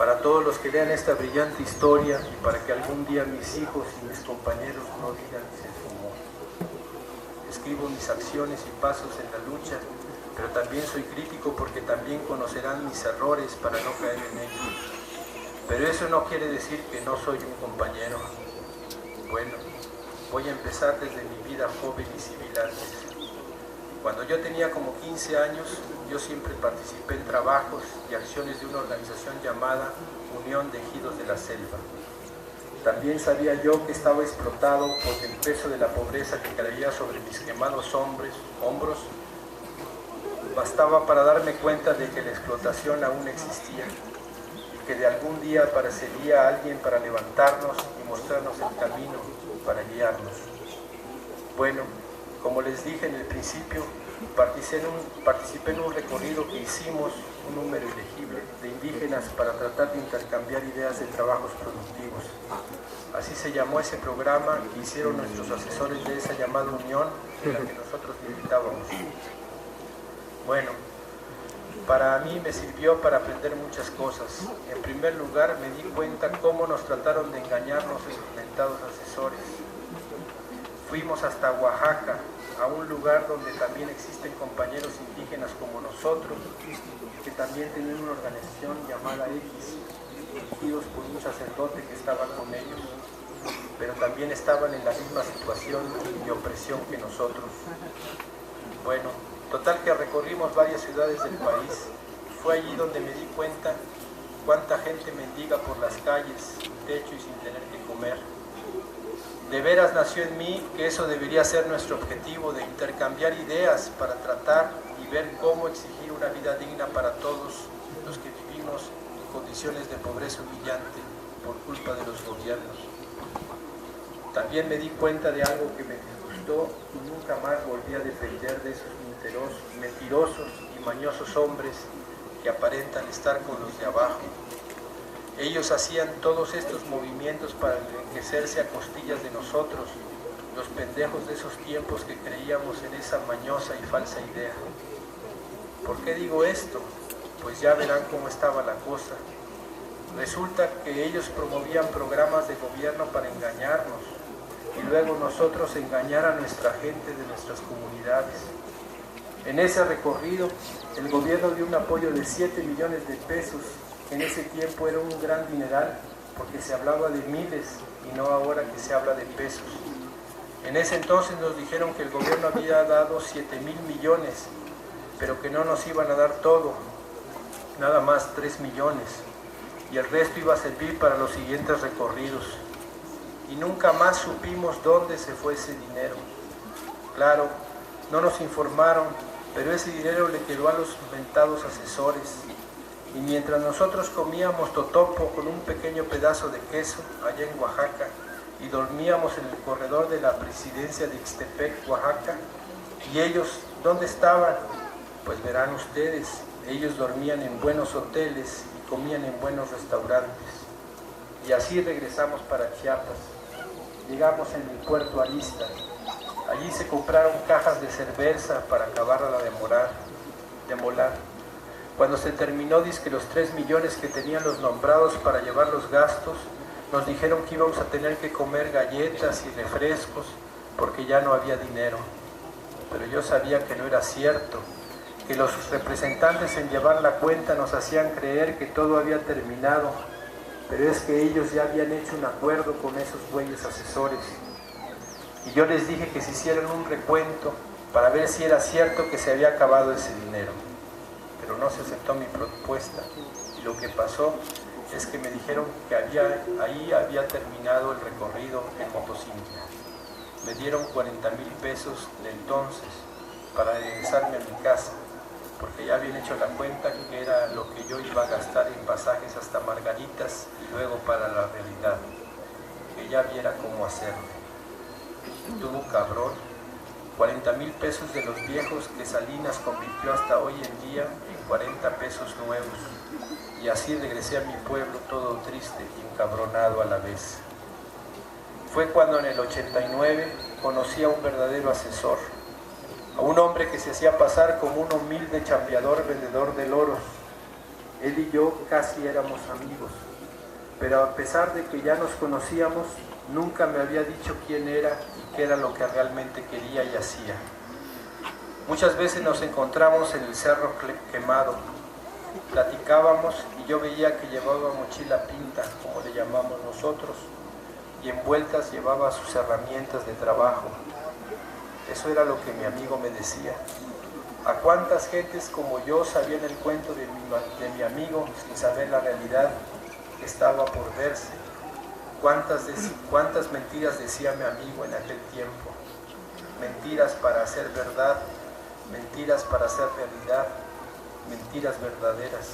para todos los que lean esta brillante historia y para que algún día mis hijos y mis compañeros no digan que se fumó. Escribo mis acciones y pasos en la lucha, pero también soy crítico porque también conocerán mis errores para no caer en ellos. Pero eso no quiere decir que no soy un compañero. Bueno, voy a empezar desde mi vida joven y civil antes. Cuando yo tenía como 15 años, yo siempre participé en trabajos y acciones de una organización llamada Unión de Ejidos de la Selva. También sabía yo que estaba explotado por el peso de la pobreza que caía sobre mis quemados hombros. Bastaba para darme cuenta de que la explotación aún existía y que de algún día aparecería alguien para levantarnos y mostrarnos el camino, para guiarnos. Bueno, como les dije en el principio, participé en un recorrido que hicimos, un número elegible, de indígenas para tratar de intercambiar ideas de trabajos productivos. Así se llamó ese programa que hicieron nuestros asesores de esa llamada unión en la que nosotros militábamos. Bueno, para mí me sirvió para aprender muchas cosas. En primer lugar, me di cuenta cómo nos trataron de engañarnos esos mentados asesores. Fuimos hasta Oaxaca, a un lugar donde también existen compañeros indígenas como nosotros, que también tienen una organización llamada X, dirigidos por un sacerdote que estaba con ellos, pero también estaban en la misma situación y opresión que nosotros. Bueno, total que recorrimos varias ciudades del país. Fue allí donde me di cuenta cuánta gente mendiga por las calles, sin techo y sin tener que comer. De veras nació en mí que eso debería ser nuestro objetivo, de intercambiar ideas para tratar y ver cómo exigir una vida digna para todos los que vivimos en condiciones de pobreza humillante por culpa de los gobiernos. También me di cuenta de algo que me disgustó y nunca más volví a depender de esos mentirosos y mañosos hombres que aparentan estar con los de abajo. Ellos hacían todos estos movimientos para enriquecerse a costillas de nosotros, los pendejos de esos tiempos que creíamos en esa mañosa y falsa idea. ¿Por qué digo esto? Pues ya verán cómo estaba la cosa. Resulta que ellos promovían programas de gobierno para engañarnos y luego nosotros engañar a nuestra gente de nuestras comunidades. En ese recorrido, el gobierno dio un apoyo de 7 millones de pesos. En ese tiempo era un gran dineral, porque se hablaba de miles y no ahora que se habla de pesos. En ese entonces nos dijeron que el gobierno había dado 7,000 millones, pero que no nos iban a dar todo, nada más 3 millones, y el resto iba a servir para los siguientes recorridos. Y nunca más supimos dónde se fue ese dinero. Claro, no nos informaron, pero ese dinero le quedó a los mentados asesores. Y mientras nosotros comíamos totopo con un pequeño pedazo de queso allá en Oaxaca y dormíamos en el corredor de la presidencia de Ixtepec, Oaxaca, ¿y ellos dónde estaban? Pues verán ustedes, ellos dormían en buenos hoteles y comían en buenos restaurantes. Y así regresamos para Chiapas. Llegamos en el puerto Arista. Allí se compraron cajas de cerveza para acabarla de molar. Cuando se terminó, dizque los 3 millones que tenían los nombrados para llevar los gastos, nos dijeron que íbamos a tener que comer galletas y refrescos porque ya no había dinero. Pero yo sabía que no era cierto, que los representantes en llevar la cuenta nos hacían creer que todo había terminado, pero es que ellos ya habían hecho un acuerdo con esos güeyes asesores. Y yo les dije que se hicieran un recuento para ver si era cierto que se había acabado ese dinero. Pero no se aceptó mi propuesta y lo que pasó es que me dijeron que ahí había terminado el recorrido en motocicleta. Me dieron 40,000 pesos de entonces para regresarme a mi casa, porque ya habían hecho la cuenta que era lo que yo iba a gastar en pasajes hasta Margaritas y luego para la realidad, que ya viera cómo hacerlo. Estuvo cabrón. 40,000 pesos de los viejos que Salinas convirtió hasta hoy en día en 40 pesos nuevos. Y así regresé a mi pueblo todo triste y encabronado a la vez. Fue cuando en el 89 conocí a un verdadero asesor, a un hombre que se hacía pasar como un humilde chambeador vendedor de loros. Él y yo casi éramos amigos, pero a pesar de que ya nos conocíamos, nunca me había dicho quién era y qué era lo que realmente quería y hacía. Muchas veces nos encontramos en el Cerro Quemado, platicábamos y yo veía que llevaba mochila pinta, como le llamamos nosotros, y envueltas llevaba sus herramientas de trabajo. Eso era lo que mi amigo me decía. ¿A cuántas gentes como yo sabían el cuento de mi amigo sin saber la realidad que estaba por verse? ¿Cuántas mentiras decía mi amigo en aquel tiempo? Mentiras para hacer verdad, mentiras para hacer realidad, mentiras verdaderas.